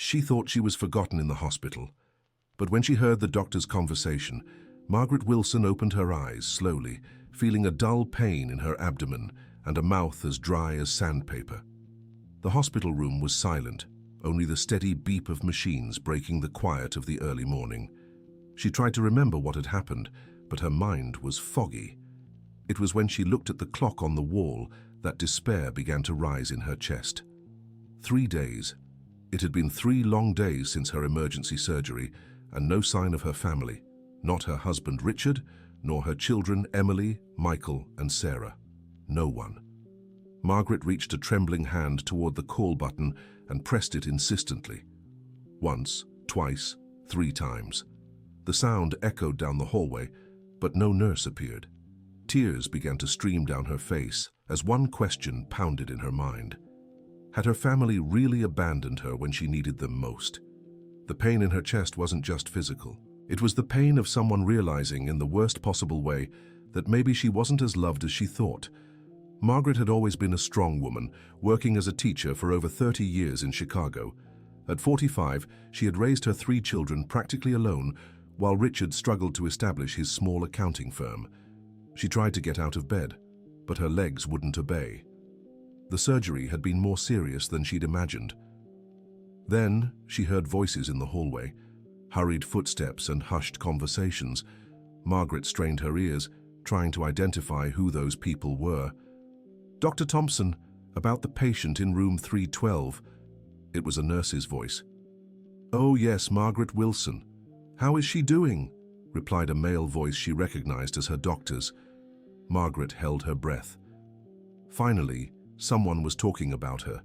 She thought she was forgotten in the hospital, but when she heard the doctor's conversation, Margaret Wilson opened her eyes slowly, feeling a dull pain in her abdomen and a mouth as dry as sandpaper. The hospital room was silent, only the steady beep of machines breaking the quiet of the early morning. She tried to remember what had happened, but her mind was foggy. It was when she looked at the clock on the wall that despair began to rise in her chest. 3 days. It had been 3 long days since her emergency surgery, and no sign of her family, not her husband Richard, nor her children Emily, Michael, and Sarah. No one. Margaret reached a trembling hand toward the call button and pressed it insistently. Once, twice, 3 times. The sound echoed down the hallway, but no nurse appeared. Tears began to stream down her face as one question pounded in her mind. Had her family really abandoned her when she needed them most? The pain in her chest wasn't just physical. It was the pain of someone realizing in the worst possible way that maybe she wasn't as loved as she thought. Margaret had always been a strong woman, working as a teacher for over 30 years in Chicago. At 45, she had raised her 3 children practically alone, while Richard struggled to establish his small accounting firm. She tried to get out of bed, but her legs wouldn't obey. The surgery had been more serious than she'd imagined. Then she heard voices in the hallway, hurried footsteps and hushed conversations. Margaret strained her ears, trying to identify who those people were. "Dr. Thompson, about the patient in room 312. It was a nurse's voice. "Oh yes, Margaret Wilson. How is she doing?" replied a male voice she recognized as her doctor's. Margaret held her breath. Finally, someone was talking about her.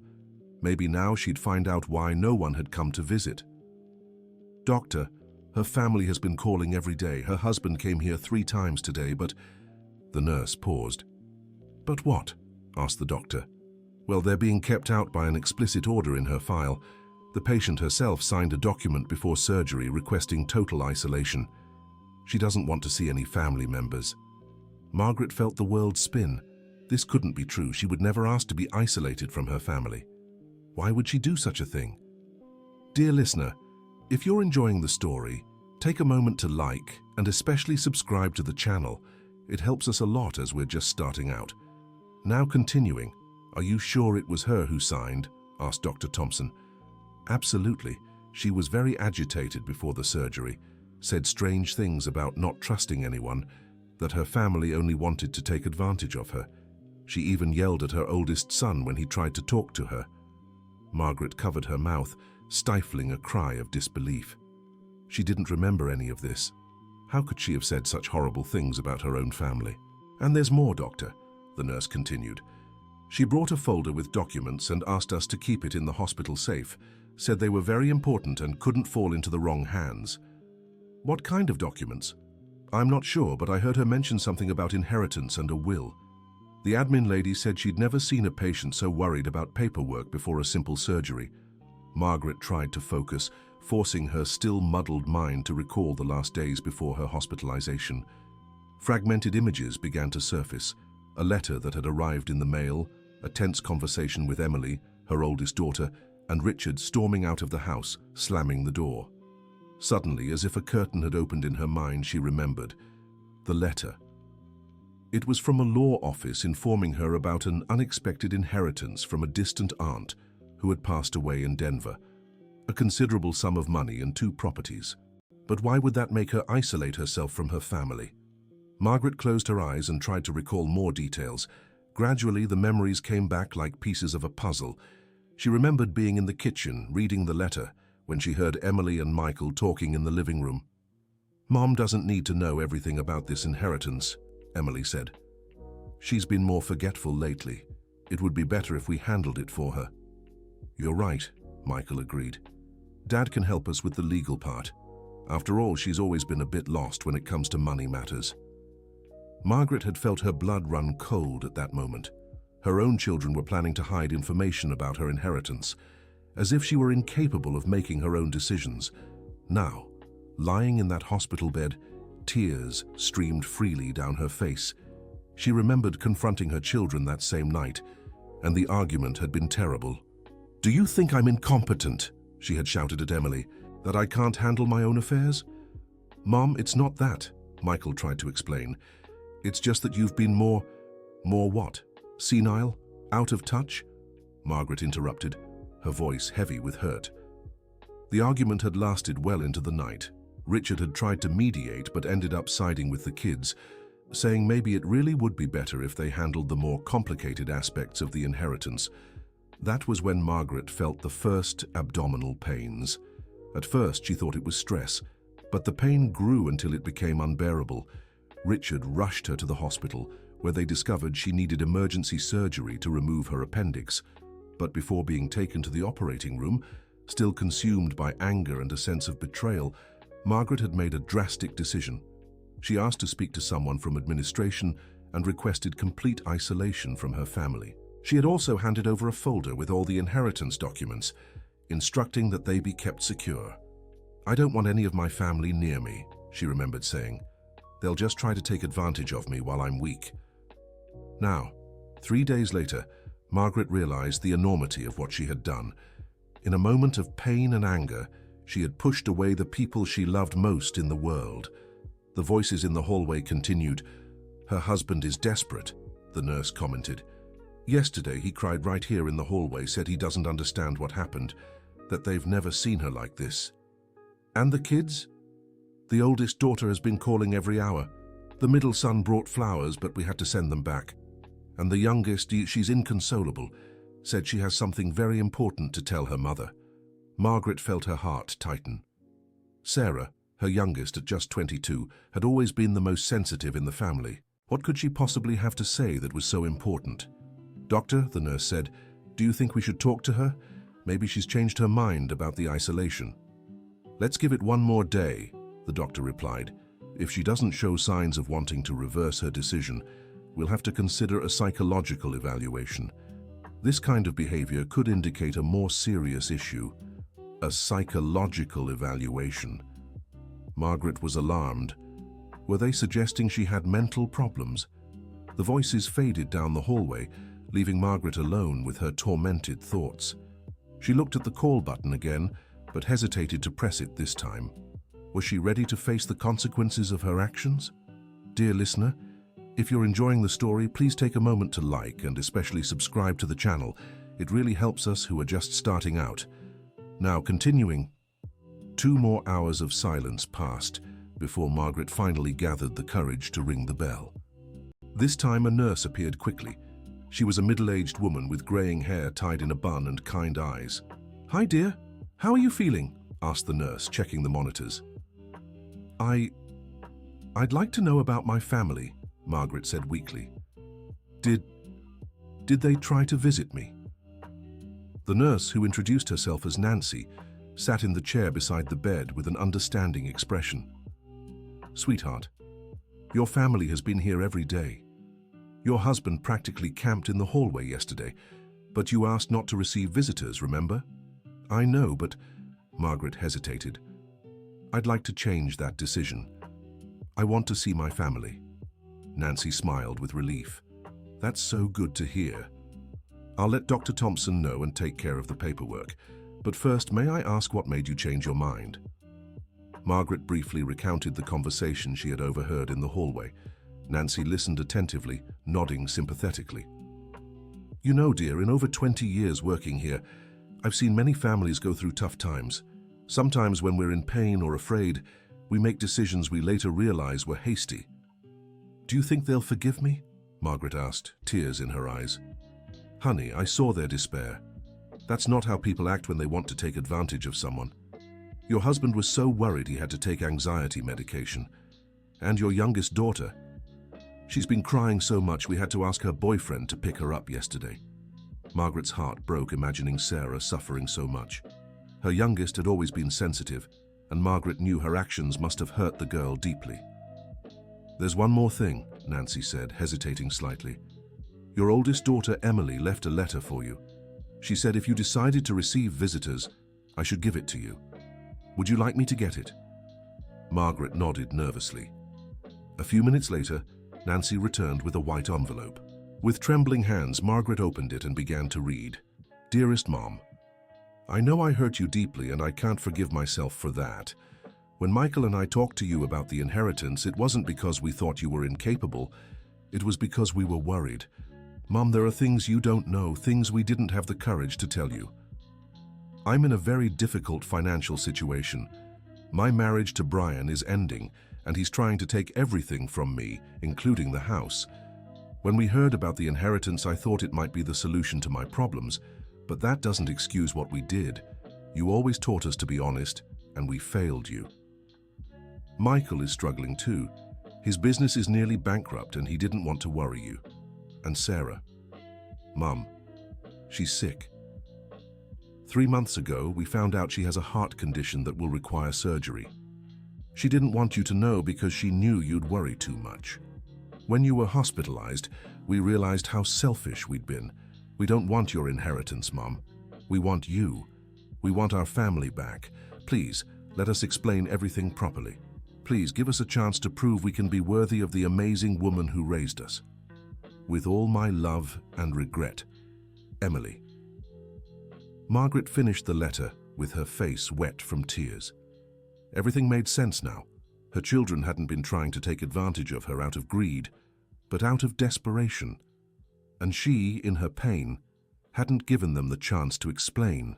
Maybe now she'd find out why no one had come to visit. "Doctor, her family has been calling every day. Her husband came here 3 times today, but..." The nurse paused. "But what?" asked the doctor. "Well, they're being kept out by an explicit order in her file. The patient herself signed a document before surgery requesting total isolation. She doesn't want to see any family members." Margaret felt the world spin. This couldn't be true. She would never ask to be isolated from her family. Why would she do such a thing? Dear listener, if you're enjoying the story, take a moment to like and especially subscribe to the channel. It helps us a lot as we're just starting out. Now continuing, "Are you sure it was her who signed?" asked Dr. Thompson. "Absolutely. She was very agitated before the surgery, said strange things about not trusting anyone, that her family only wanted to take advantage of her. She even yelled at her oldest son when he tried to talk to her." Margaret covered her mouth, stifling a cry of disbelief. She didn't remember any of this. How could she have said such horrible things about her own family? "And there's more, doctor," the nurse continued. "She brought a folder with documents and asked us to keep it in the hospital safe, said they were very important and couldn't fall into the wrong hands." "What kind of documents?" "I'm not sure, but I heard her mention something about inheritance and a will." The admin lady said she'd never seen a patient so worried about paperwork before a simple surgery. Margaret tried to focus, forcing her still muddled mind to recall the last days before her hospitalization. Fragmented images began to surface: a letter that had arrived in the mail, a tense conversation with Emily, her oldest daughter, and Richard storming out of the house, slamming the door. Suddenly, as if a curtain had opened in her mind, she remembered. The letter. It was from a law office informing her about an unexpected inheritance from a distant aunt who had passed away in Denver. A considerable sum of money and 2 properties. But why would that make her isolate herself from her family? Margaret closed her eyes and tried to recall more details. Gradually, the memories came back like pieces of a puzzle. She remembered being in the kitchen, reading the letter, when she heard Emily and Michael talking in the living room. "Mom doesn't need to know everything about this inheritance," Emily said. "She's been more forgetful lately. It would be better if we handled it for her." "You're right," Michael agreed. "Dad can help us with the legal part. After all, she's always been a bit lost when it comes to money matters." Margaret had felt her blood run cold at that moment. Her own children were planning to hide information about her inheritance, as if she were incapable of making her own decisions. Now, lying in that hospital bed, tears streamed freely down her face. She remembered confronting her children that same night, and the argument had been terrible. "Do you think I'm incompetent?" she had shouted at Emily. That I can't handle my own affairs? Mom, it's not that, Michael tried to explain. It's just that you've been more what? Senile? Out of touch? Margaret interrupted, her voice heavy with hurt. The argument had lasted well into the night. Richard had tried to mediate but ended up siding with the kids, saying maybe it really would be better if they handled the more complicated aspects of the inheritance. That was when Margaret felt the first abdominal pains. At first she thought it was stress, but the pain grew until it became unbearable. Richard rushed her to the hospital, where they discovered she needed emergency surgery to remove her appendix. But before being taken to the operating room, still consumed by anger and a sense of betrayal, Margaret had made a drastic decision. She asked to speak to someone from administration and requested complete isolation from her family. She had also handed over a folder with all the inheritance documents, instructing that they be kept secure. I don't want any of my family near me, she remembered saying. They'll just try to take advantage of me while I'm weak. Now, 3 days later, Margaret realized the enormity of what she had done. In a moment of pain and anger, she had pushed away the people she loved most in the world. The voices in the hallway continued. Her husband is desperate, the nurse commented. Yesterday he cried right here in the hallway, said he doesn't understand what happened, that they've never seen her like this. And the kids? The oldest daughter has been calling every hour. The middle son brought flowers, but we had to send them back. And the youngest, she's inconsolable, said she has something very important to tell her mother. Margaret felt her heart tighten. Sarah, her youngest at just 22, had always been the most sensitive in the family. What could she possibly have to say that was so important? Doctor, the nurse said, do you think we should talk to her? Maybe she's changed her mind about the isolation. Let's give it one more day, the doctor replied. If she doesn't show signs of wanting to reverse her decision, we'll have to consider a psychological evaluation. This kind of behavior could indicate a more serious issue. A psychological evaluation. Margaret was alarmed. Were they suggesting she had mental problems? The voices faded down the hallway, leaving Margaret alone with her tormented thoughts. She looked at the call button again, but hesitated to press it this time. Was she ready to face the consequences of her actions? Dear listener, if you're enjoying the story, please take a moment to like and especially subscribe to the channel. It really helps us who are just starting out. Now continuing. 2 more hours of silence passed before Margaret finally gathered the courage to ring the bell. This time a nurse appeared quickly. She was a middle-aged woman with graying hair tied in a bun and kind eyes. Hi dear, how are you feeling? Asked the nurse, checking the monitors. I'd like to know about my family, Margaret said weakly. Did they try to visit me? The nurse, who introduced herself as Nancy, sat in the chair beside the bed with an understanding expression. Sweetheart, your family has been here every day. Your husband practically camped in the hallway yesterday, but you asked not to receive visitors, remember? I know, but Margaret hesitated. I'd like to change that decision. I want to see my family. Nancy smiled with relief. That's so good to hear. I'll let Dr. Thompson know and take care of the paperwork. But first, may I ask what made you change your mind? Margaret briefly recounted the conversation she had overheard in the hallway. Nancy listened attentively, nodding sympathetically. You know, dear, in over 20 years working here, I've seen many families go through tough times. Sometimes when we're in pain or afraid, we make decisions we later realize were hasty. Do you think they'll forgive me? Margaret asked, tears in her eyes. Honey, I saw their despair. That's not how people act when they want to take advantage of someone. Your husband was so worried he had to take anxiety medication. And your youngest daughter. She's been crying so much we had to ask her boyfriend to pick her up yesterday. Margaret's heart broke imagining Sarah suffering so much. Her youngest had always been sensitive, and Margaret knew her actions must have hurt the girl deeply. There's one more thing, Nancy said, hesitating slightly. Your oldest daughter, Emily, left a letter for you. She said if you decided to receive visitors, I should give it to you. Would you like me to get it? Margaret nodded nervously. A few minutes later, Nancy returned with a white envelope. With trembling hands, Margaret opened it and began to read. Dearest Mom, I know I hurt you deeply and I can't forgive myself for that. When Michael and I talked to you about the inheritance, it wasn't because we thought you were incapable. It was because we were worried. Mom, there are things you don't know, things we didn't have the courage to tell you. I'm in a very difficult financial situation. My marriage to Brian is ending, and he's trying to take everything from me, including the house. When we heard about the inheritance, I thought it might be the solution to my problems, but that doesn't excuse what we did. You always taught us to be honest, and we failed you. Michael is struggling too. His business is nearly bankrupt and he didn't want to worry you. And Sarah. Mum, she's sick. 3 months ago, we found out she has a heart condition that will require surgery. She didn't want you to know because she knew you'd worry too much. When you were hospitalized, we realized how selfish we'd been. We don't want your inheritance, Mom. We want you. We want our family back. Please, let us explain everything properly. Please give us a chance to prove we can be worthy of the amazing woman who raised us. With all my love and regret, Emily. Margaret finished the letter with her face wet from tears. Everything made sense now. Her children hadn't been trying to take advantage of her out of greed, but out of desperation. And she, in her pain, hadn't given them the chance to explain.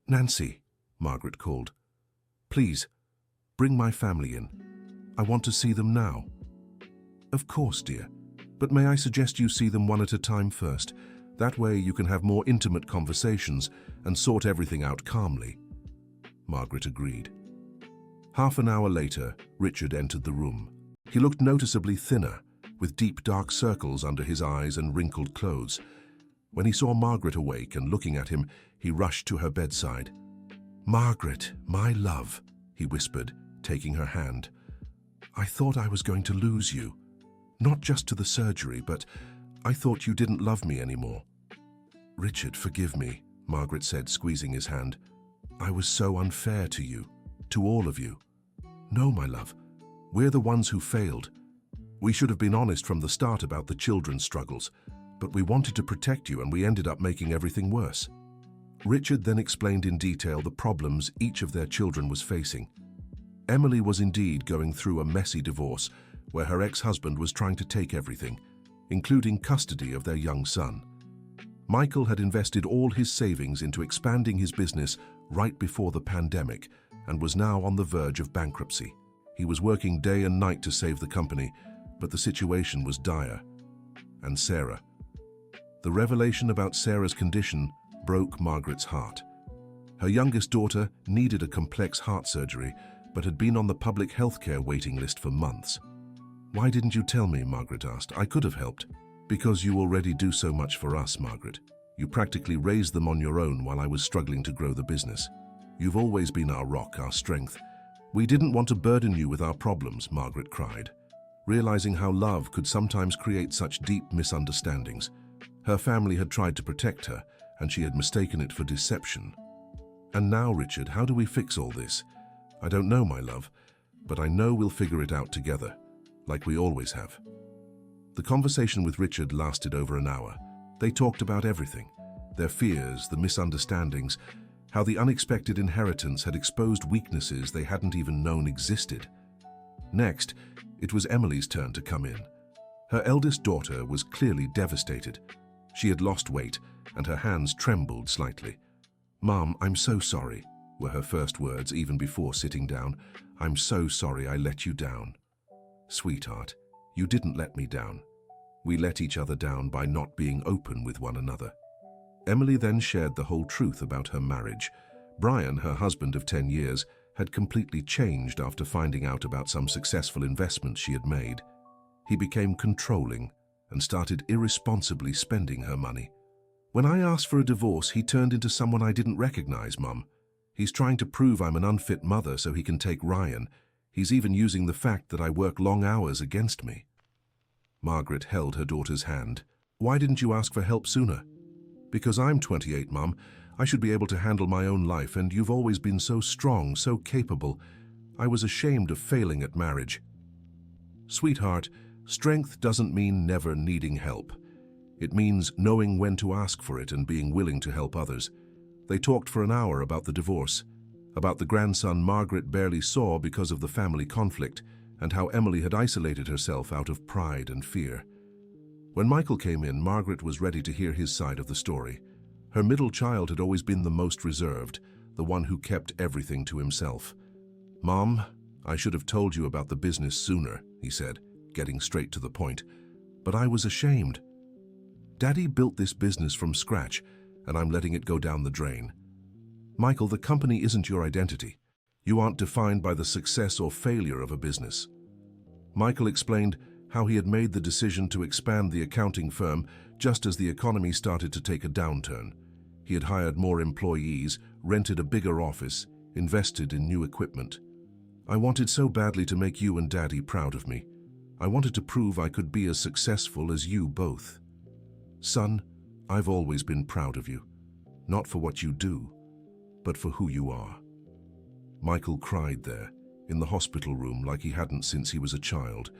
Nancy, Margaret called. Please, bring my family in. I want to see them now. Of course, dear. But may I suggest you see them one at a time first? That way you can have more intimate conversations and sort everything out calmly. Margaret agreed. Half an hour later, Richard entered the room. He looked noticeably thinner, with deep dark circles under his eyes and wrinkled clothes. When he saw Margaret awake and looking at him, he rushed to her bedside. Margaret, my love, he whispered, taking her hand. I thought I was going to lose you. Not just to the surgery, but I thought you didn't love me anymore. Richard, forgive me, Margaret said, squeezing his hand. I was so unfair to you, to all of you. No, my love, we're the ones who failed. We should have been honest from the start about the children's struggles, but we wanted to protect you and we ended up making everything worse. Richard then explained in detail the problems each of their children was facing. Emily was indeed going through a messy divorce where her ex-husband was trying to take everything, including custody of their young son. Michael had invested all his savings into expanding his business right before the pandemic and was now on the verge of bankruptcy. He was working day and night to save the company, but the situation was dire. And Sarah. The revelation about Sarah's condition broke Margaret's heart. Her youngest daughter needed a complex heart surgery, but had been on the public healthcare waiting list for months. Why didn't you tell me, Margaret asked. I could have helped. Because you already do so much for us, Margaret. You practically raised them on your own while I was struggling to grow the business. You've always been our rock, our strength. We didn't want to burden you with our problems, Margaret cried, realizing how love could sometimes create such deep misunderstandings. Her family had tried to protect her, and she had mistaken it for deception. And now, Richard, how do we fix all this? I don't know, my love, but I know we'll figure it out together, like we always have. The conversation with Richard lasted over an hour. They talked about everything, their fears, the misunderstandings, how the unexpected inheritance had exposed weaknesses they hadn't even known existed. Next, it was Emily's turn to come in. Her eldest daughter was clearly devastated. She had lost weight, and her hands trembled slightly. "Mom, I'm so sorry," were her first words even before sitting down. "I'm so sorry I let you down." "Sweetheart, you didn't let me down. We let each other down by not being open with one another." Emily then shared the whole truth about her marriage. Brian, her husband of 10 years, had completely changed after finding out about some successful investments she had made. He became controlling and started irresponsibly spending her money. "When I asked for a divorce, he turned into someone I didn't recognize, Mum. He's trying to prove I'm an unfit mother so he can take Ryan. He's even using the fact that I work long hours against me." Margaret held her daughter's hand. "Why didn't you ask for help sooner?" "Because I'm 28, Mum. I should be able to handle my own life, and you've always been so strong, so capable. I was ashamed of failing at marriage." "Sweetheart, strength doesn't mean never needing help. It means knowing when to ask for it and being willing to help others. They talked for an hour about the divorce, about the grandson Margaret barely saw because of the family conflict, and how Emily had isolated herself out of pride and fear. When Michael came in, Margaret was ready to hear his side of the story. Her middle child had always been the most reserved, the one who kept everything to himself. "Mom, I should have told you about the business sooner," he said, getting straight to the point. "But I was ashamed. Daddy built this business from scratch, and I'm letting it go down the drain. Michael, the company isn't your identity. You aren't defined by the success or failure of a business." Michael explained how he had made the decision to expand the accounting firm just as the economy started to take a downturn. He had hired more employees, rented a bigger office, invested in new equipment. "I wanted so badly to make you and Daddy proud of me. I wanted to prove I could be as successful as you both. Son, I've always been proud of you, not for what you do, but for who you are." Michael cried there, in the hospital room, like he hadn't since he was a child.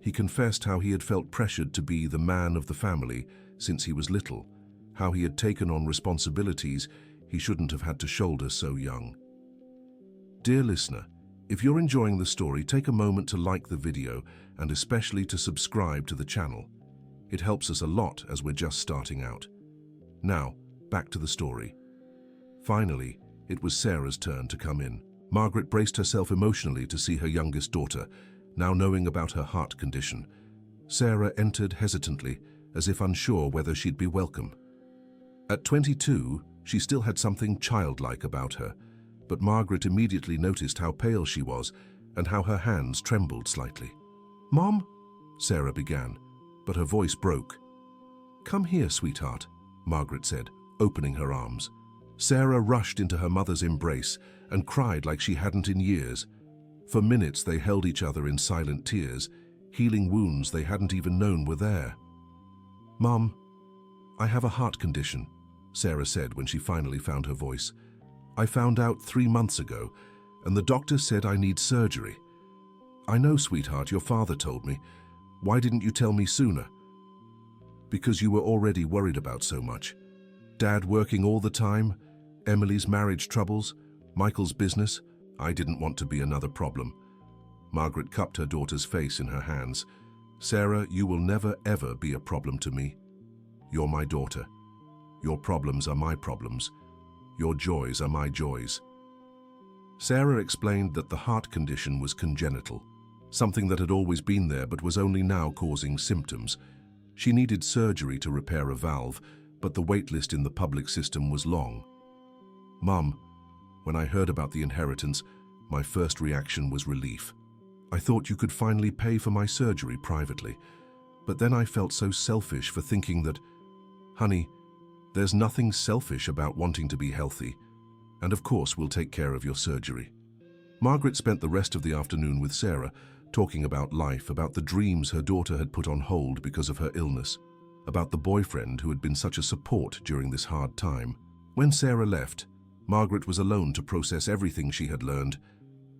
He confessed how he had felt pressured to be the man of the family since he was little, how he had taken on responsibilities he shouldn't have had to shoulder so young. Dear listener, if you're enjoying the story, take a moment to like the video and especially to subscribe to the channel. It helps us a lot as we're just starting out. Now, back to the story. Finally, it was Sarah's turn to come in. Margaret braced herself emotionally to see her youngest daughter, now knowing about her heart condition. Sarah entered hesitantly, as if unsure whether she'd be welcome. At 22, she still had something childlike about her, but Margaret immediately noticed how pale she was and how her hands trembled slightly. "Mom?" Sarah began, but her voice broke. "Come here, sweetheart," Margaret said, opening her arms. Sarah rushed into her mother's embrace and cried like she hadn't in years. For minutes they held each other in silent tears, healing wounds they hadn't even known were there. "Mom, I have a heart condition," Sarah said when she finally found her voice. "I found out 3 months ago, and the doctor said I need surgery. I know, sweetheart, your father told me. Why didn't you tell me sooner?" "Because you were already worried about so much. Dad working all the time, Emily's marriage troubles, Michael's business. I didn't want to be another problem." Margaret cupped her daughter's face in her hands. "Sarah, you will never ever be a problem to me. You're my daughter. Your problems are my problems. Your joys are my joys." Sarah explained that the heart condition was congenital, something that had always been there but was only now causing symptoms. She needed surgery to repair a valve, but the wait list in the public system was long. "Mum, when I heard about the inheritance, my first reaction was relief. I thought you could finally pay for my surgery privately, but then I felt so selfish for thinking that, honey, there's nothing selfish about wanting to be healthy, and of course we'll take care of your surgery." Margaret spent the rest of the afternoon with Sarah, talking about life, about the dreams her daughter had put on hold because of her illness, about the boyfriend who had been such a support during this hard time. When Sarah left, Margaret was alone to process everything she had learned.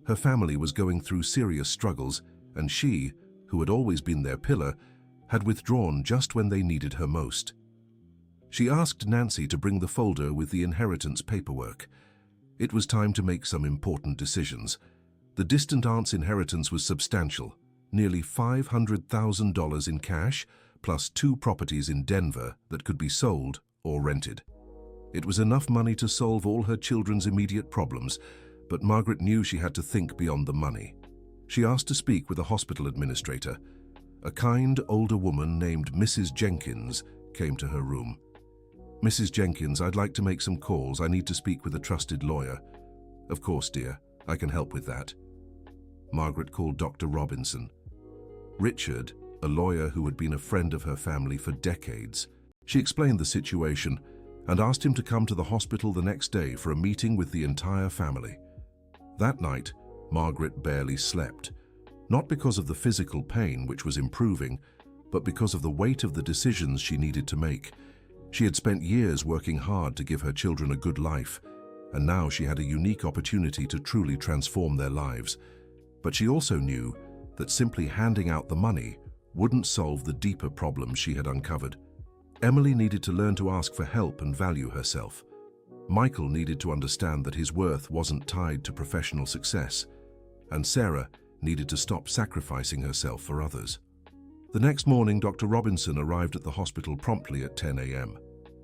Her family was going through serious struggles, and she, who had always been their pillar, had withdrawn just when they needed her most. She asked Nancy to bring the folder with the inheritance paperwork. It was time to make some important decisions. The distant aunt's inheritance was substantial, nearly $500,000 in cash, plus 2 properties in Denver that could be sold or rented. It was enough money to solve all her children's immediate problems, but Margaret knew she had to think beyond the money. She asked to speak with a hospital administrator. A kind older woman named Mrs. Jenkins came to her room. "Mrs. Jenkins, I'd like to make some calls. I need to speak with a trusted lawyer." "Of course, dear. I can help with that." Margaret called Dr. Robinson. Richard, a lawyer who had been a friend of her family for decades. She explained the situation and asked him to come to the hospital the next day for a meeting with the entire family. That night, Margaret barely slept, not because of the physical pain, which was improving, but because of the weight of the decisions she needed to make. She had spent years working hard to give her children a good life, and now she had a unique opportunity to truly transform their lives. But she also knew that simply handing out the money wouldn't solve the deeper problems she had uncovered. Emily needed to learn to ask for help and value herself. Michael needed to understand that his worth wasn't tied to professional success, and Sarah needed to stop sacrificing herself for others. The next morning, Dr. Robinson arrived at the hospital promptly at 10 a.m.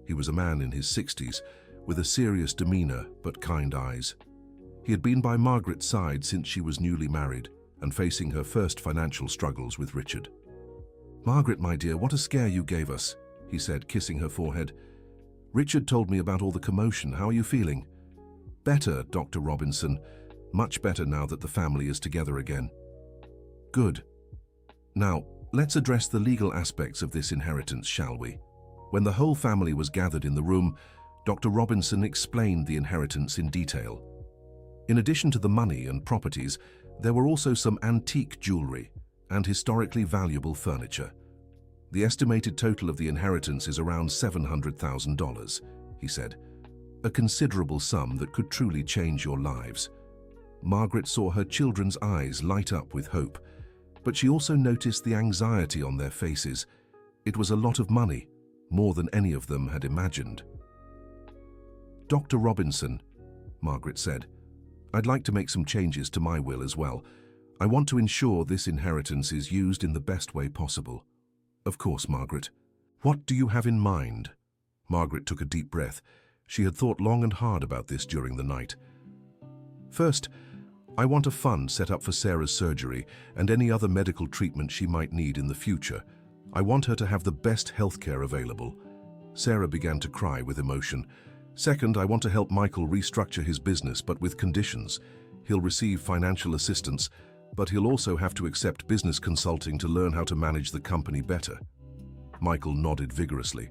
He was a man in his 60s, with a serious demeanor but kind eyes. He had been by Margaret's side since she was newly married and facing her first financial struggles with Richard. "Margaret, my dear, what a scare you gave us," he said, kissing her forehead. "Richard told me about all the commotion. How are you feeling?" "Better, Dr. Robinson. Much better now that the family is together again." "Good. Now, let's address the legal aspects of this inheritance, shall we?" When the whole family was gathered in the room, Dr. Robinson explained the inheritance in detail. In addition to the money and properties, there were also some antique jewelry and historically valuable furniture. "The estimated total of the inheritance is around $700,000, he said, "a considerable sum that could truly change your lives." Margaret saw her children's eyes light up with hope, but she also noticed the anxiety on their faces. It was a lot of money, more than any of them had imagined. "Dr. Robinson," Margaret said, "I'd like to make some changes to my will as well. I want to ensure this inheritance is used in the best way possible." "Of course, Margaret. What do you have in mind?" Margaret took a deep breath. She had thought long and hard about this during the night. "First, I want a fund set up for Sarah's surgery and any other medical treatment she might need in the future. I want her to have the best healthcare available." Sarah began to cry with emotion. "Second, I want to help Michael restructure his business, but with conditions. He'll receive financial assistance, but he'll also have to accept business consulting to learn how to manage the company better." Michael nodded vigorously.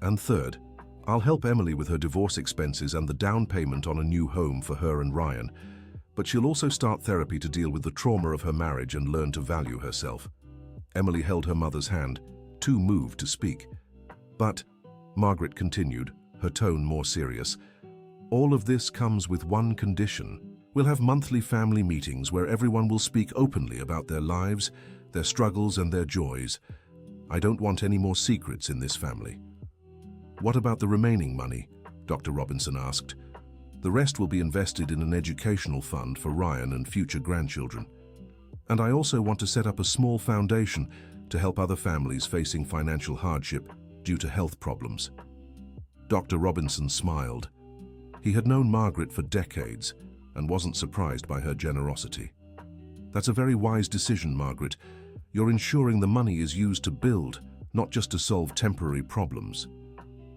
"And third, I'll help Emily with her divorce expenses and the down payment on a new home for her and Ryan, but she'll also start therapy to deal with the trauma of her marriage and learn to value herself." Emily held her mother's hand, too moved to speak. "But," Margaret continued, her tone more serious, "all of this comes with one condition. We'll have monthly family meetings where everyone will speak openly about their lives, their struggles and their joys. I don't want any more secrets in this family." "What about the remaining money?" Dr. Robinson asked. "The rest will be invested in an educational fund for Ryan and future grandchildren. And I also want to set up a small foundation to help other families facing financial hardship due to health problems." Dr. Robinson smiled. He had known Margaret for decades and wasn't surprised by her generosity. "That's a very wise decision, Margaret. You're ensuring the money is used to build, not just to solve temporary problems."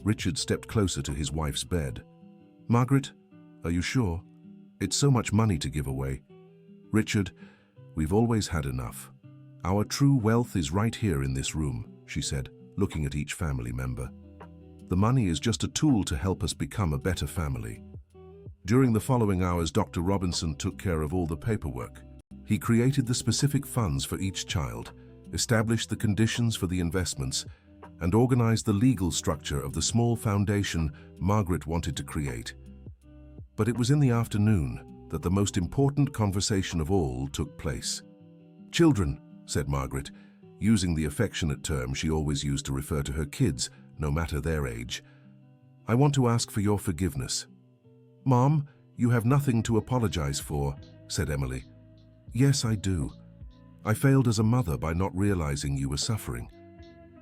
Richard stepped closer to his wife's bed. "Margaret, are you sure? It's so much money to give away." "Richard, we've always had enough. Our true wealth is right here in this room," she said, looking at each family member. "The money is just a tool to help us become a better family." During the following hours, Dr. Robinson took care of all the paperwork. He created the specific funds for each child, established the conditions for the investments, and organized the legal structure of the small foundation Margaret wanted to create. But it was in the afternoon that the most important conversation of all took place. "Children," said Margaret, using the affectionate term she always used to refer to her kids, no matter their age, "I want to ask for your forgiveness." "Mom, you have nothing to apologize for," said Emily. "Yes, I do. I failed as a mother by not realizing you were suffering.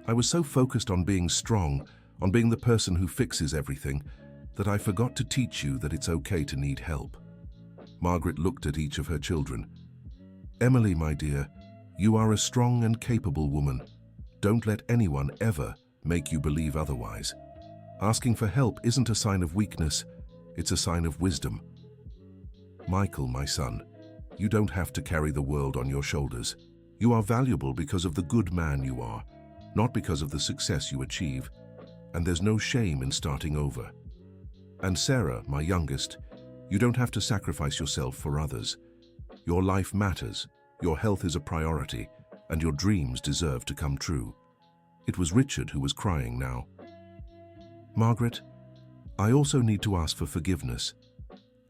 I was so focused on being strong, on being the person who fixes everything, that I forgot to teach you that it's okay to need help." Margaret looked at each of her children. "Emily, my dear, you are a strong and capable woman. Don't let anyone ever make you believe otherwise. Asking for help isn't a sign of weakness, it's a sign of wisdom. Michael, my son, you don't have to carry the world on your shoulders. You are valuable because of the good man you are, not because of the success you achieve, and there's no shame in starting over. And Sarah, my youngest, you don't have to sacrifice yourself for others. Your life matters, your health is a priority, and your dreams deserve to come true." It was Richard who was crying now. "Margaret, I also need to ask for forgiveness.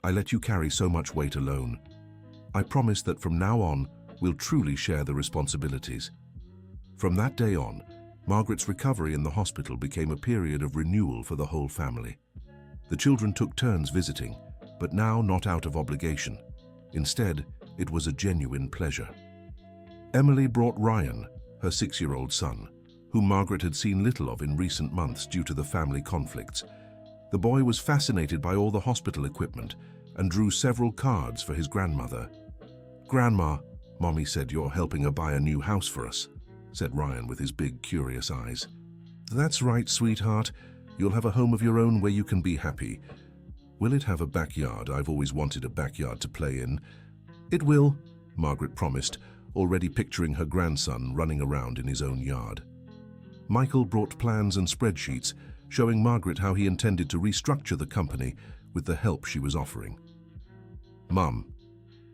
I let you carry so much weight alone. I promise that from now on, we'll truly share the responsibilities." From that day on, Margaret's recovery in the hospital became a period of renewal for the whole family. The children took turns visiting, but now not out of obligation. Instead, it was a genuine pleasure. Emily brought Ryan, her 6-year-old son, whom Margaret had seen little of in recent months due to the family conflicts. The boy was fascinated by all the hospital equipment and drew several cards for his grandmother. "Grandma," Mommy said, "you're helping her buy a new house for us," said Ryan with his big, curious eyes. "That's right, sweetheart. You'll have a home of your own where you can be happy. Will it have a backyard? I've always wanted a backyard to play in." "It will," Margaret promised, already picturing her grandson running around in his own yard. Michael brought plans and spreadsheets, showing Margaret how he intended to restructure the company with the help she was offering. "Mum,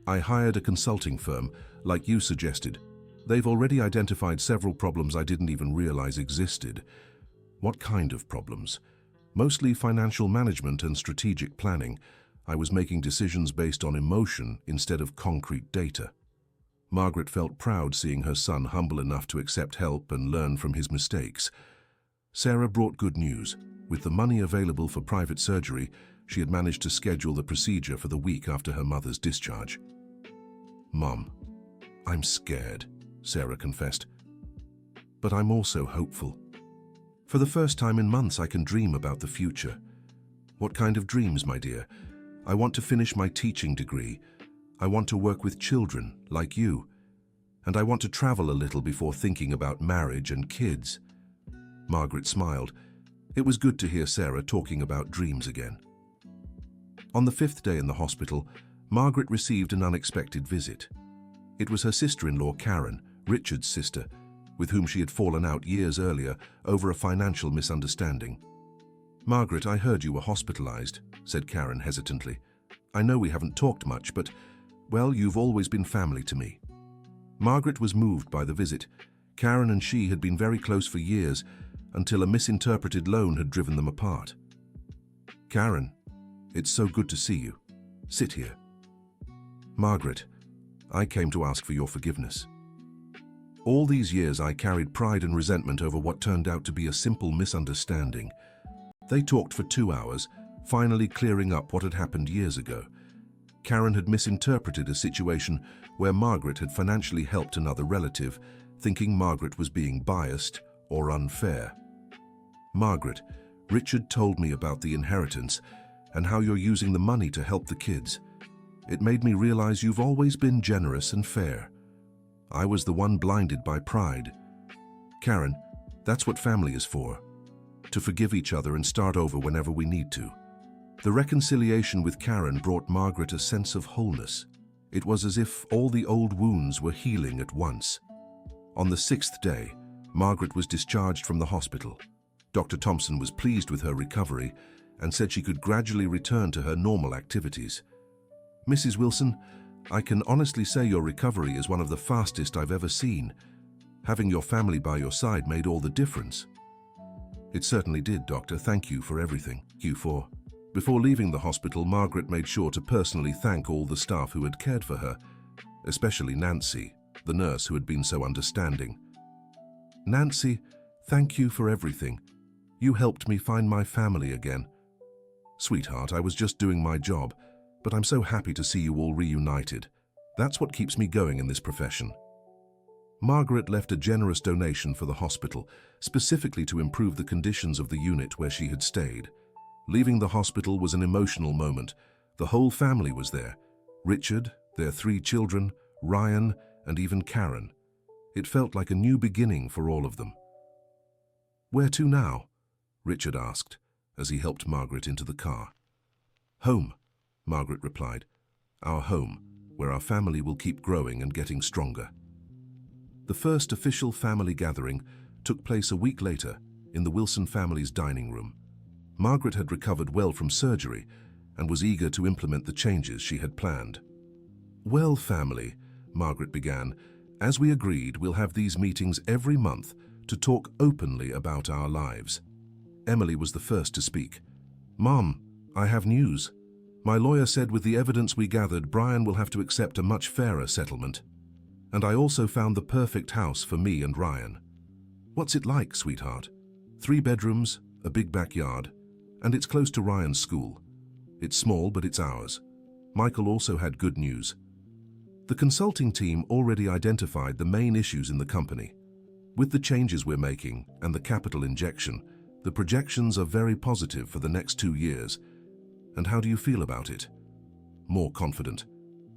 I hired a consulting firm, like you suggested. They've already identified several problems I didn't even realize existed." "What kind of problems?" "Mostly financial management and strategic planning. I was making decisions based on emotion instead of concrete data." Margaret felt proud seeing her son humble enough to accept help and learn from his mistakes. Sarah brought good news. With the money available for private surgery, she had managed to schedule the procedure for the week after her mother's discharge. "Mom, I'm scared," Sarah confessed. "But I'm also hopeful. For the first time in months, I can dream about the future." "What kind of dreams, my dear?" "I want to finish my teaching degree. I want to work with children, like you. And I want to travel a little before thinking about marriage and kids." Margaret smiled. It was good to hear Sarah talking about dreams again. On the 5th day in the hospital, Margaret received an unexpected visit. It was her sister-in-law, Karen, Richard's sister, with whom she had fallen out years earlier over a financial misunderstanding. "Margaret, I heard you were hospitalized," said Karen hesitantly. "I know we haven't talked much, but, well, you've always been family to me." Margaret was moved by the visit. Karen and she had been very close for years, until a misinterpreted loan had driven them apart. "Karen, it's so good to see you. Sit here." "Margaret, I came to ask for your forgiveness. All these years I carried pride and resentment over what turned out to be a simple misunderstanding." They talked for 2 hours, finally clearing up what had happened years ago. Karen had misinterpreted a situation where Margaret had financially helped another relative, thinking Margaret was being biased or unfair. "Margaret, Richard told me about the inheritance and how you're using the money to help the kids. It made me realize you've always been generous and fair. I was the one blinded by pride. Karen, that's what family is for. To forgive each other and start over whenever we need to." The reconciliation with Karen brought Margaret a sense of wholeness. It was as if all the old wounds were healing at once. On the 6th day, Margaret was discharged from the hospital. Dr. Thompson was pleased with her recovery and said she could gradually return to her normal activities. "Mrs. Wilson, I can honestly say your recovery is one of the fastest I've ever seen. Having your family by your side made all the difference." "It certainly did, Doctor. Thank you for everything." Q4. Before leaving the hospital, Margaret made sure to personally thank all the staff who had cared for her, especially Nancy, the nurse who had been so understanding. "Nancy, thank you for everything. You helped me find my family again." "Sweetheart, I was just doing my job, but I'm so happy to see you all reunited. That's what keeps me going in this profession." Margaret left a generous donation for the hospital, specifically to improve the conditions of the unit where she had stayed. Leaving the hospital was an emotional moment. The whole family was there. Richard, their 3 children, Ryan, and even Karen. It felt like a new beginning for all of them. "Where to now?" Richard asked, as he helped Margaret into the car. "Home," Margaret replied. "Our home, where our family will keep growing and getting stronger." The first official family gathering took place a week later in the Wilson family's dining room. Margaret had recovered well from surgery and was eager to implement the changes she had planned. "Well, family," Margaret began, "as we agreed, we'll have these meetings every month to talk openly about our lives." Emily was the first to speak. "Mom, I have news. My lawyer said with the evidence we gathered, Brian will have to accept a much fairer settlement. And I also found the perfect house for me and Ryan." "What's it like, sweetheart?" 3 bedrooms, a big backyard, And it's close to Ryan's school. It's small, but it's ours. Michael also had good news. The consulting team already identified the main issues in the company. With the changes we're making and the capital injection, the projections are very positive for the next 2 years. And how do you feel about it? More confident.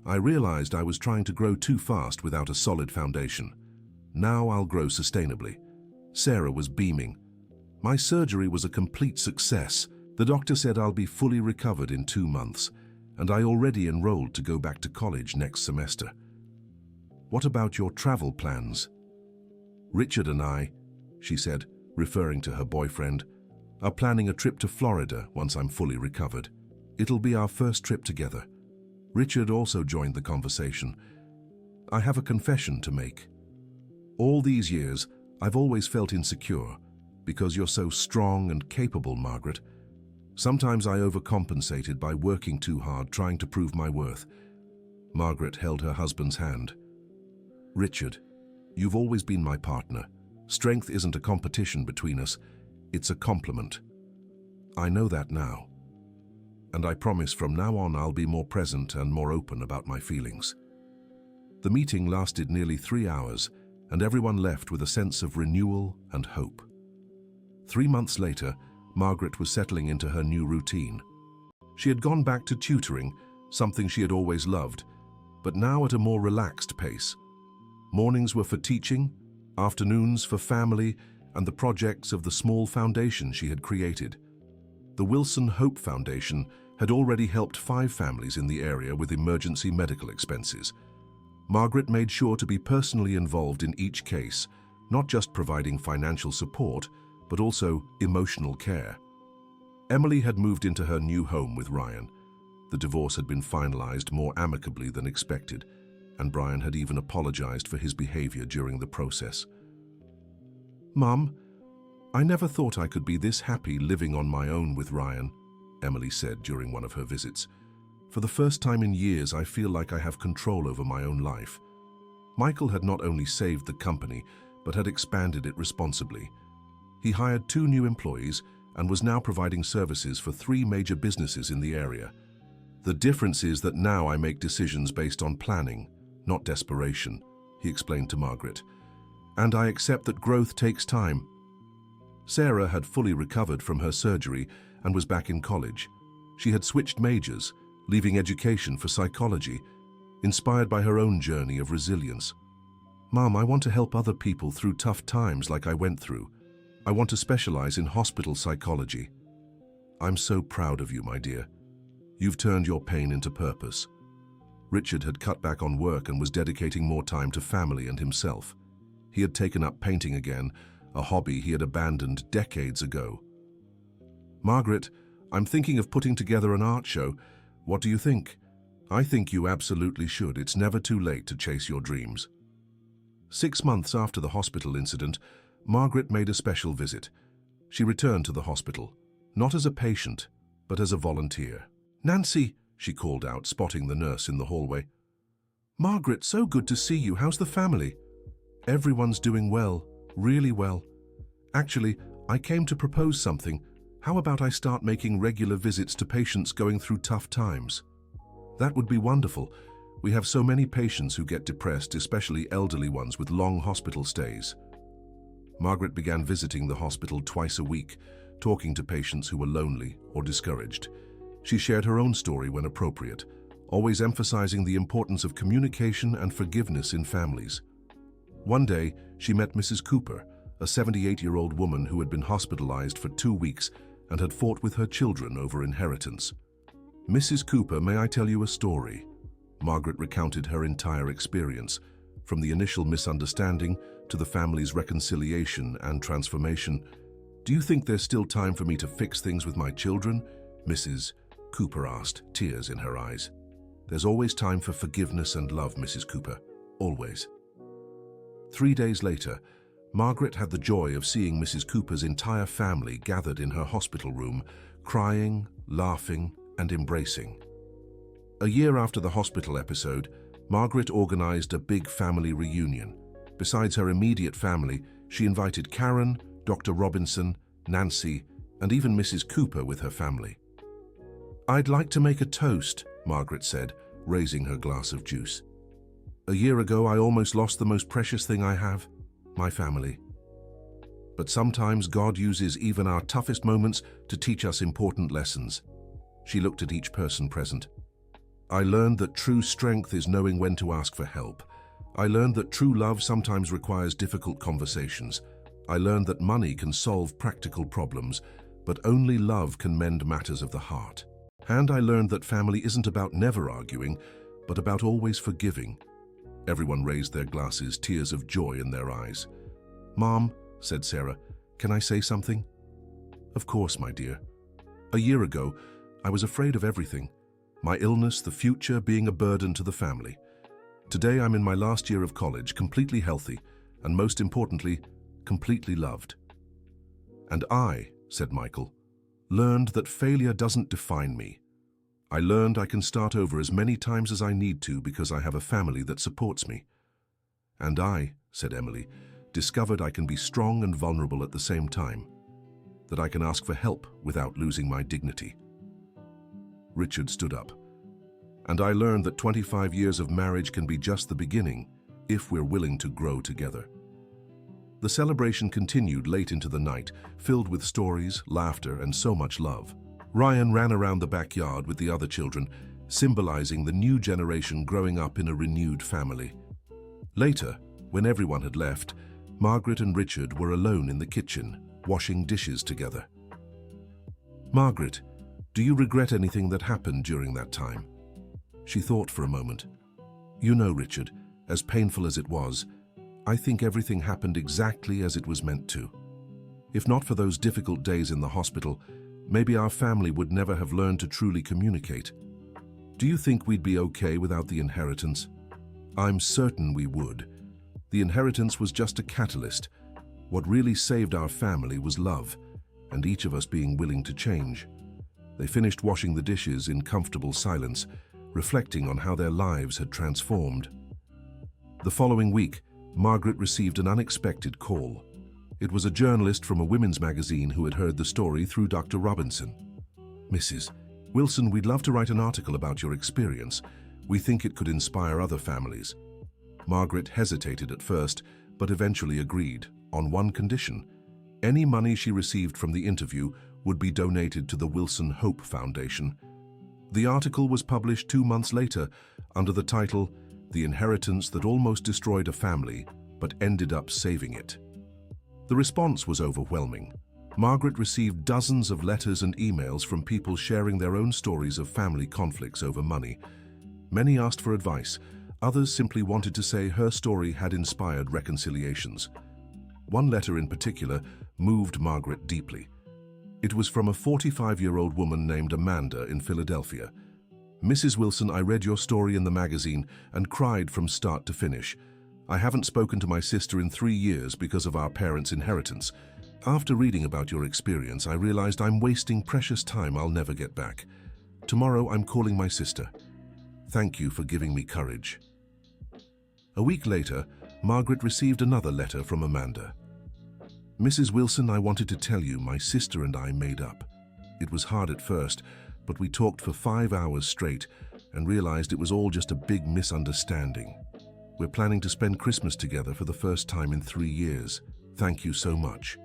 I realized I was trying to grow too fast without a solid foundation. Now I'll grow sustainably. Sarah was beaming. My surgery was a complete success. The doctor said I'll be fully recovered in 2 months, and I already enrolled to go back to college next semester. What about your travel plans? Richard and I, she said, referring to her boyfriend, are planning a trip to Florida once I'm fully recovered. It'll be our first trip together. Richard also joined the conversation. I have a confession to make. All these years, I've always felt insecure because you're so strong and capable, Margaret. Sometimes I overcompensated by working too hard, trying to prove my worth. Margaret held her husband's hand. Richard, you've always been my partner. Strength isn't a competition between us, it's a complement. I know that now. And I promise from now on I'll be more present and more open about my feelings. The meeting lasted nearly 3 hours, and everyone left with a sense of renewal and hope. 3 months later, Margaret was settling into her new routine. She had gone back to tutoring, something she had always loved, but now at a more relaxed pace. Mornings were for teaching, afternoons for family and the projects of the small foundation she had created. The Wilson Hope Foundation had already helped 5 families in the area with emergency medical expenses. Margaret made sure to be personally involved in each case, not just providing financial support, but also emotional care. Emily had moved into her new home with Ryan. The divorce had been finalized more amicably than expected, and Brian had even apologized for his behavior during the process. Mum, I never thought I could be this happy living on my own with Ryan, Emily said during one of her visits. For the first time in years, I feel like I have control over my own life. Michael had not only saved the company, but had expanded it responsibly. He hired 2 new employees and was now providing services for 3 major businesses in the area. The difference is that now I make decisions based on planning, not desperation, he explained to Margaret. And I accept that growth takes time. Sarah had fully recovered from her surgery and was back in college. She had switched majors, leaving education for psychology, inspired by her own journey of resilience. Mom, I want to help other people through tough times like I went through. I want to specialize in hospital psychology. I'm so proud of you, my dear. You've turned your pain into purpose. Richard had cut back on work and was dedicating more time to family and himself. He had taken up painting again, a hobby he had abandoned decades ago. Margaret, I'm thinking of putting together an art show. What do you think? I think you absolutely should. It's never too late to chase your dreams. 6 months after the hospital incident, Margaret made a special visit. She returned to the hospital, not as a patient, but as a volunteer. Nancy, she called out, spotting the nurse in the hallway. Margaret, so good to see you. How's the family? Everyone's doing well, really well. Actually, I came to propose something. How about I start making regular visits to patients going through tough times? That would be wonderful. We have so many patients who get depressed, especially elderly ones with long hospital stays. Margaret began visiting the hospital twice a week, talking to patients who were lonely or discouraged. She shared her own story when appropriate, always emphasizing the importance of communication and forgiveness in families. One day, she met Mrs. Cooper, a 78-year-old woman who had been hospitalized for 2 weeks and had fought with her children over inheritance. Mrs. Cooper, may I tell you a story? Margaret recounted her entire experience, from the initial misunderstanding to the family's reconciliation and transformation. Do you think there's still time for me to fix things with my children? Mrs. Cooper asked, tears in her eyes. There's always time for forgiveness and love, Mrs. Cooper. Always. 3 days later, Margaret had the joy of seeing Mrs. Cooper's entire family gathered in her hospital room, crying, laughing, and embracing. A year after the hospital episode, Margaret organized a big family reunion. Besides her immediate family, she invited Karen, Dr. Robinson, Nancy, and even Mrs. Cooper with her family. "I'd like to make a toast," Margaret said, raising her glass of juice. "A year ago, I almost lost the most precious thing I have, my family. But sometimes God uses even our toughest moments to teach us important lessons." She looked at each person present. "I learned that true strength is knowing when to ask for help. I learned that true love sometimes requires difficult conversations. I learned that money can solve practical problems, but only love can mend matters of the heart. And I learned that family isn't about never arguing, but about always forgiving." Everyone raised their glasses, tears of joy in their eyes. "Mom," said Sarah, "can I say something?" "Of course, my dear. A year ago, I was afraid of everything. My illness, the future, being a burden to the family. Today, I'm in my last year of college, completely healthy, and most importantly, completely loved. And I," said Michael, "learned that failure doesn't define me. I learned I can start over as many times as I need to because I have a family that supports me. And I," said Emily, "discovered I can be strong and vulnerable at the same time, that I can ask for help without losing my dignity." Richard stood up. "And I learned that 25 years of marriage can be just the beginning if we're willing to grow together." The celebration continued late into the night, filled with stories, laughter, and so much love. Ryan ran around the backyard with the other children, symbolizing the new generation growing up in a renewed family. Later, when everyone had left, Margaret and Richard were alone in the kitchen, washing dishes together. "Margaret, do you regret anything that happened during that time?" She thought for a moment. "You know, Richard, as painful as it was, I think everything happened exactly as it was meant to. If not for those difficult days in the hospital, maybe our family would never have learned to truly communicate. Do you think we'd be okay without the inheritance?" "I'm certain we would. The inheritance was just a catalyst. What really saved our family was love, and each of us being willing to change." They finished washing the dishes in comfortable silence, reflecting on how their lives had transformed. The following week, Margaret received an unexpected call. It was a journalist from a women's magazine who had heard the story through Dr. Robinson. "Mrs. Wilson, we'd love to write an article about your experience. We think it could inspire other families." Margaret hesitated at first, but eventually agreed, on one condition. Any money she received from the interview would be donated to the Wilson Hope Foundation. The article was published 2 months later under the title, "The Inheritance That Almost Destroyed a Family, but Ended Up Saving It." The response was overwhelming. Margaret received dozens of letters and emails from people sharing their own stories of family conflicts over money. Many asked for advice. Others simply wanted to say her story had inspired reconciliations. One letter in particular moved Margaret deeply. It was from a 45-year-old woman named Amanda in Philadelphia. "Mrs. Wilson, I read your story in the magazine and cried from start to finish. I haven't spoken to my sister in 3 years because of our parents' inheritance. After reading about your experience, I realized I'm wasting precious time I'll never get back. Tomorrow, I'm calling my sister. Thank you for giving me courage." A week later, Margaret received another letter from Amanda. "Mrs. Wilson, I wanted to tell you my sister and I made up. It was hard at first, but we talked for 5 hours straight and realized it was all just a big misunderstanding. We're planning to spend Christmas together for the first time in 3 years. Thank you so much."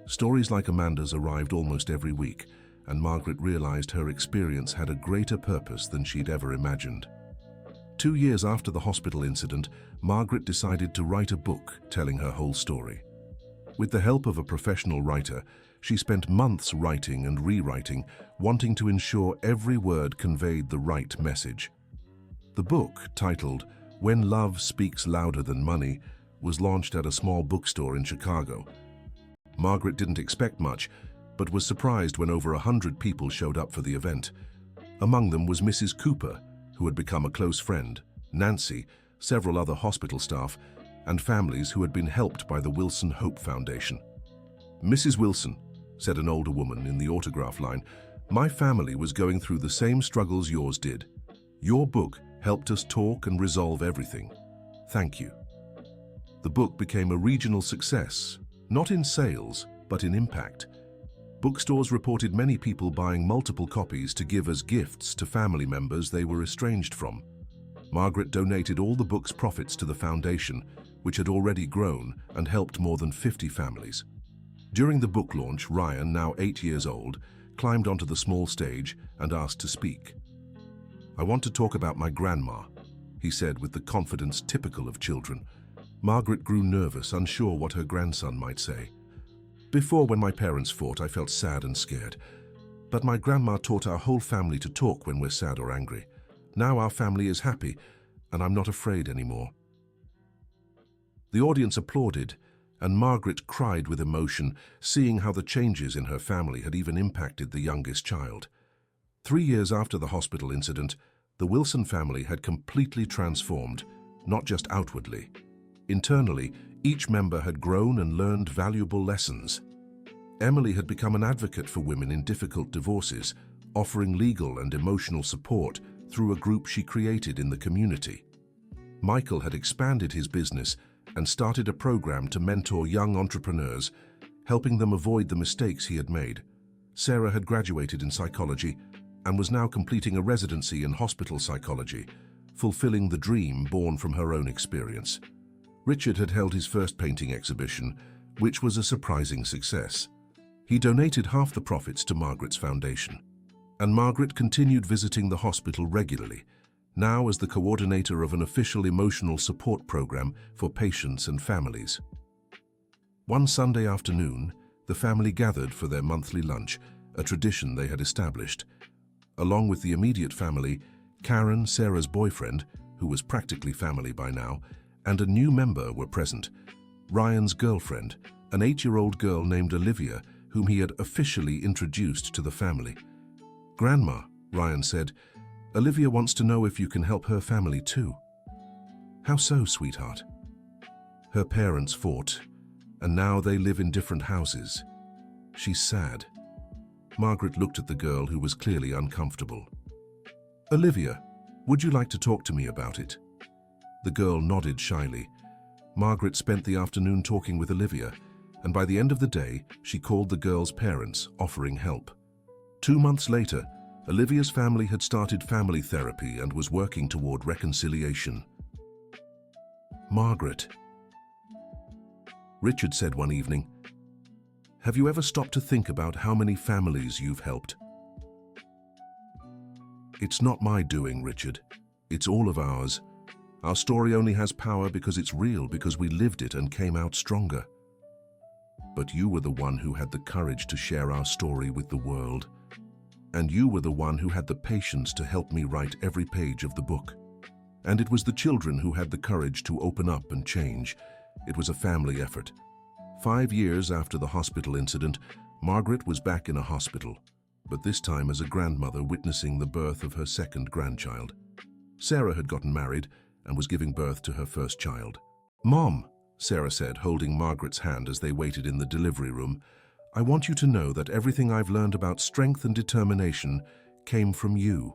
Stories like Amanda's arrived almost every week, and Margaret realized her experience had a greater purpose than she'd ever imagined. 2 years after the hospital incident, Margaret decided to write a book telling her whole story. With the help of a professional writer, she spent months writing and rewriting, wanting to ensure every word conveyed the right message. The book, titled "When Love Speaks Louder Than Money," was launched at a small bookstore in Chicago. Margaret didn't expect much, but was surprised when over 100 people showed up for the event. Among them was Mrs. Cooper, who had become a close friend, Nancy, several other hospital staff, and families who had been helped by the Wilson Hope Foundation. "Mrs. Wilson," said an older woman in the autograph line, "my family was going through the same struggles yours did. Your book helped us talk and resolve everything. Thank you." The book became a regional success, not in sales, but in impact. Bookstores reported many people buying multiple copies to give as gifts to family members they were estranged from. Margaret donated all the book's profits to the foundation, which had already grown and helped more than 50 families. During the book launch, Ryan, now 8 years old, climbed onto the small stage and asked to speak. "I want to talk about my grandma," he said with the confidence typical of children. Margaret grew nervous, unsure what her grandson might say. "Before, when my parents fought, I felt sad and scared. But my grandma taught our whole family to talk when we're sad or angry. Now our family is happy, and I'm not afraid anymore." The audience applauded, and Margaret cried with emotion, seeing how the changes in her family had even impacted the youngest child. 3 years after the hospital incident, the Wilson family had completely transformed, not just outwardly. Internally, each member had grown and learned valuable lessons. Emily had become an advocate for women in difficult divorces, offering legal and emotional support through a group she created in the community. Michael had expanded his business and started a program to mentor young entrepreneurs, helping them avoid the mistakes he had made. Sarah had graduated in psychology and was now completing a residency in hospital psychology, fulfilling the dream born from her own experience. Richard had held his first painting exhibition, which was a surprising success. He donated half the profits to Margaret's foundation, and Margaret continued visiting the hospital regularly, now as the coordinator of an official emotional support program for patients and families. One Sunday afternoon, the family gathered for their monthly lunch, a tradition they had established. Along with the immediate family, Karen, Sarah's boyfriend, who was practically family by now, and a new member were present, Ryan's girlfriend, an 8-year-old girl named Olivia, whom he had officially introduced to the family. "Grandma," Ryan said, "Olivia wants to know if you can help her family too." "How so, sweetheart?" "Her parents fought, and now they live in different houses. She's sad." Margaret looked at the girl, who was clearly uncomfortable. "Olivia, would you like to talk to me about it?" The girl nodded shyly. Margaret spent the afternoon talking with Olivia, and by the end of the day, she called the girl's parents, offering help. 2 months later, Olivia's family had started family therapy and was working toward reconciliation. "Margaret," Richard said one evening, "have you ever stopped to think about how many families you've helped?" "It's not my doing, Richard. It's all of ours. Our story only has power because it's real, because we lived it and came out stronger. But you were the one who had the courage to share our story with the world. And you were the one who had the patience to help me write every page of the book. And it was the children who had the courage to open up and change. It was a family effort." 5 years after the hospital incident, Margaret was back in a hospital, but this time as a grandmother witnessing the birth of her second grandchild. Sarah had gotten married and was giving birth to her first child. "Mom," Sarah said, holding Margaret's hand as they waited in the delivery room, "I want you to know that everything I've learned about strength and determination came from you.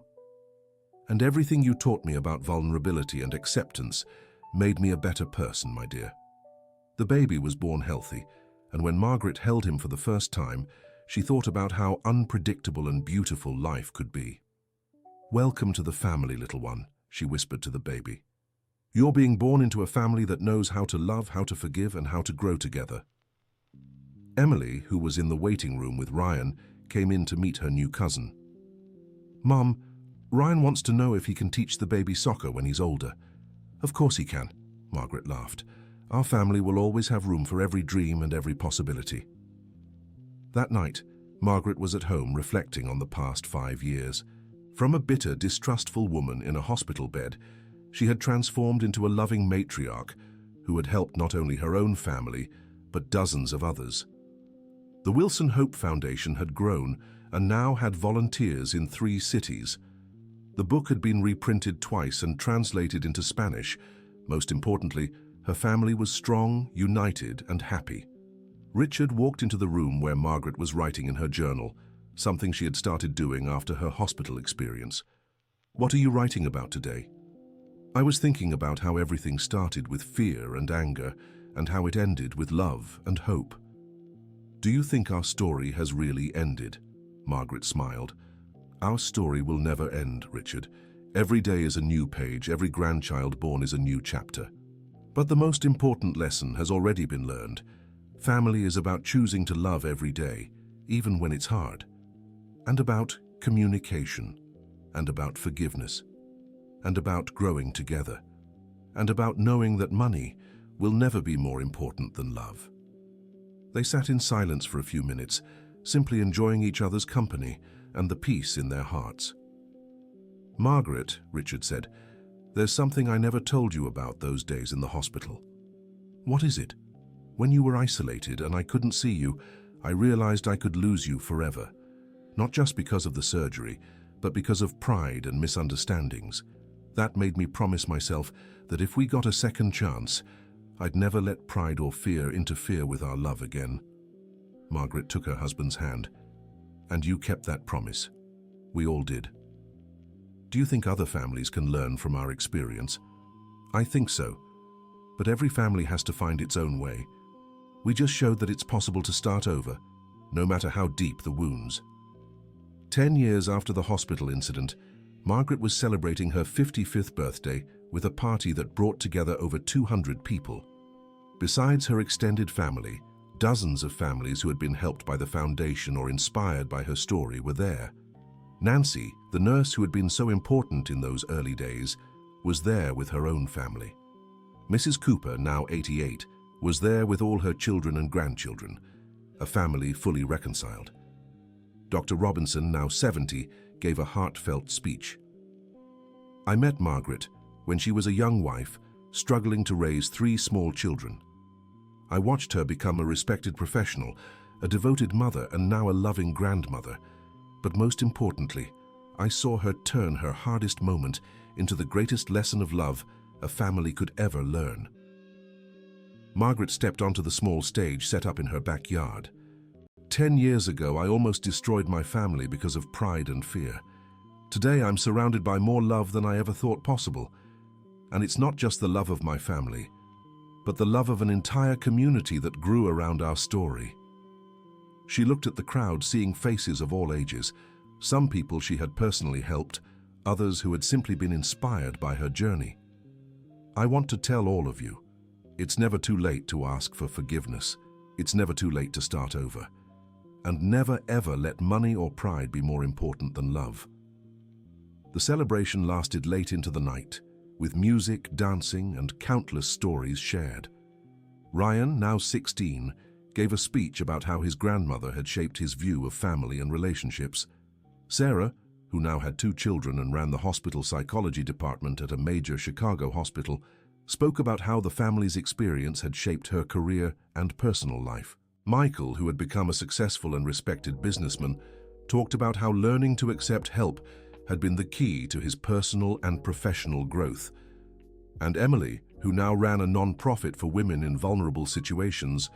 And everything you taught me about vulnerability and acceptance made me a better person, my dear." The baby was born healthy, and when Margaret held him for the first time, she thought about how unpredictable and beautiful life could be. "Welcome to the family, little one," she whispered to the baby. "You're being born into a family that knows how to love, how to forgive, and how to grow together." Emily, who was in the waiting room with Ryan, came in to meet her new cousin. "Mom, Ryan wants to know if he can teach the baby soccer when he's older." "Of course he can," Margaret laughed. "Our family will always have room for every dream and every possibility." That night, Margaret was at home reflecting on the past 5 years. From a bitter, distrustful woman in a hospital bed, she had transformed into a loving matriarch who had helped not only her own family, but dozens of others. The Wilson Hope Foundation had grown and now had volunteers in 3 cities. The book had been reprinted twice and translated into Spanish. Most importantly, her family was strong, united, and happy. Richard walked into the room where Margaret was writing in her journal, something she had started doing after her hospital experience. "What are you writing about today?" "I was thinking about how everything started with fear and anger, and how it ended with love and hope." Do you think our story has really ended? Margaret smiled. Our story will never end, Richard. Every day is a new page, every grandchild born is a new chapter. But the most important lesson has already been learned. Family is about choosing to love every day, even when it's hard. And about communication. And about forgiveness. And about growing together. And about knowing that money will never be more important than love. They sat in silence for a few minutes, simply enjoying each other's company and the peace in their hearts. Margaret, Richard said, there's something I never told you about those days in the hospital. What is it? When you were isolated and I couldn't see you, I realized I could lose you forever. Not just because of the surgery, but because of pride and misunderstandings. That made me promise myself that if we got a second chance, I'd never let pride or fear interfere with our love again. Margaret took her husband's hand. And you kept that promise. We all did. Do you think other families can learn from our experience? I think so. But every family has to find its own way. We just showed that it's possible to start over, no matter how deep the wounds. 10 years after the hospital incident, Margaret was celebrating her 55th birthday with a party that brought together over 200 people. Besides her extended family, dozens of families who had been helped by the foundation or inspired by her story were there. Nancy, the nurse who had been so important in those early days, was there with her own family. Mrs. Cooper, now 88, was there with all her children and grandchildren, a family fully reconciled. Dr. Robinson, now 70, gave a heartfelt speech. I met Margaret when she was a young wife, struggling to raise 3 small children. I watched her become a respected professional, a devoted mother, and now a loving grandmother. But most importantly, I saw her turn her hardest moment into the greatest lesson of love a family could ever learn. Margaret stepped onto the small stage set up in her backyard. 10 years ago, I almost destroyed my family because of pride and fear. Today, I'm surrounded by more love than I ever thought possible. And it's not just the love of my family, but the love of an entire community that grew around our story. She looked at the crowd, seeing faces of all ages, some people she had personally helped, others who had simply been inspired by her journey. I want to tell all of you, it's never too late to ask for forgiveness. It's never too late to start over. And never ever let money or pride be more important than love. The celebration lasted late into the night, with music, dancing, and countless stories shared. Ryan, now 16, gave a speech about how his grandmother had shaped his view of family and relationships. Sarah, who now had 2 children and ran the hospital psychology department at a major Chicago hospital, spoke about how the family's experience had shaped her career and personal life. Michael, who had become a successful and respected businessman, talked about how learning to accept help had been the key to his personal and professional growth. And Emily, who now ran a non-profit for women in vulnerable situations,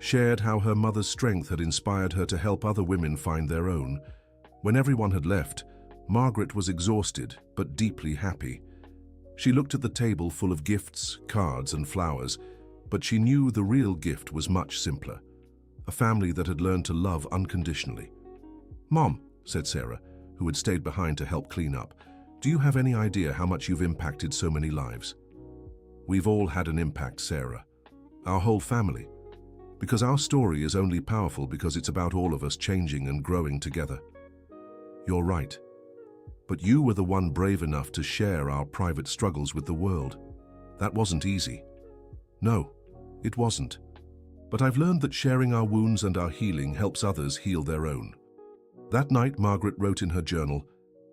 shared how her mother's strength had inspired her to help other women find their own. When everyone had left, Margaret was exhausted but deeply happy. She looked at the table full of gifts, cards, and flowers, but she knew the real gift was much simpler. A family that had learned to love unconditionally. "Mom," said Sarah, who had stayed behind to help clean up, "do you have any idea how much you've impacted so many lives?" "We've all had an impact, Sarah. Our whole family. Because our story is only powerful because it's about all of us changing and growing together." "You're right. But you were the one brave enough to share our private struggles with the world. That wasn't easy." "No, it wasn't. But I've learned that sharing our wounds and our healing helps others heal their own." That night, Margaret wrote in her journal,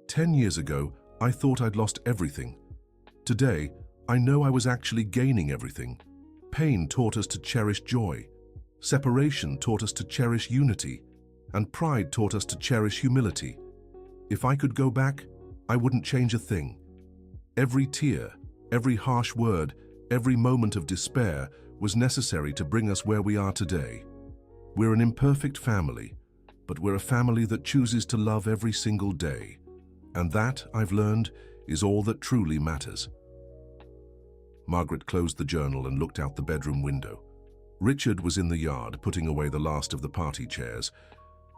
"10 years ago, I thought I'd lost everything. Today, I know I was actually gaining everything. Pain taught us to cherish joy. Separation taught us to cherish unity. And pride taught us to cherish humility. If I could go back, I wouldn't change a thing. Every tear, every harsh word, every moment of despair was necessary to bring us where we are today. We're an imperfect family, but we're a family that chooses to love every single day. And that, I've learned, is all that truly matters." Margaret closed the journal and looked out the bedroom window. Richard was in the yard, putting away the last of the party chairs.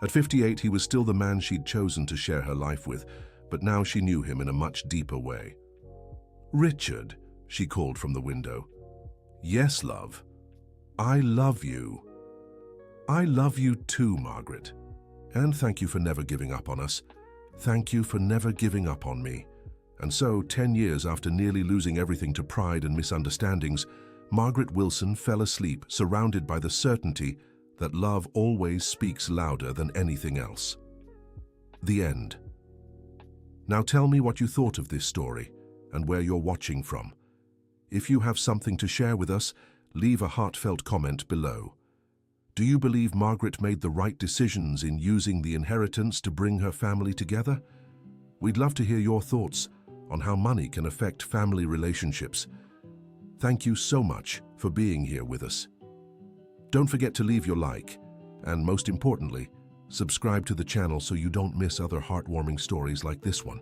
At 58, he was still the man she'd chosen to share her life with, but now she knew him in a much deeper way. "Richard," she called from the window. "Yes, love. I love you." "I love you too, Margaret. And thank you for never giving up on us. Thank you for never giving up on me." And so, 10 years after nearly losing everything to pride and misunderstandings, Margaret Wilson fell asleep, surrounded by the certainty that love always speaks louder than anything else. The end. Now tell me what you thought of this story and where you're watching from. If you have something to share with us, leave a heartfelt comment below. Do you believe Margaret made the right decisions in using the inheritance to bring her family together? We'd love to hear your thoughts on how money can affect family relationships. Thank you so much for being here with us. Don't forget to leave your like, and most importantly, subscribe to the channel so you don't miss other heartwarming stories like this one.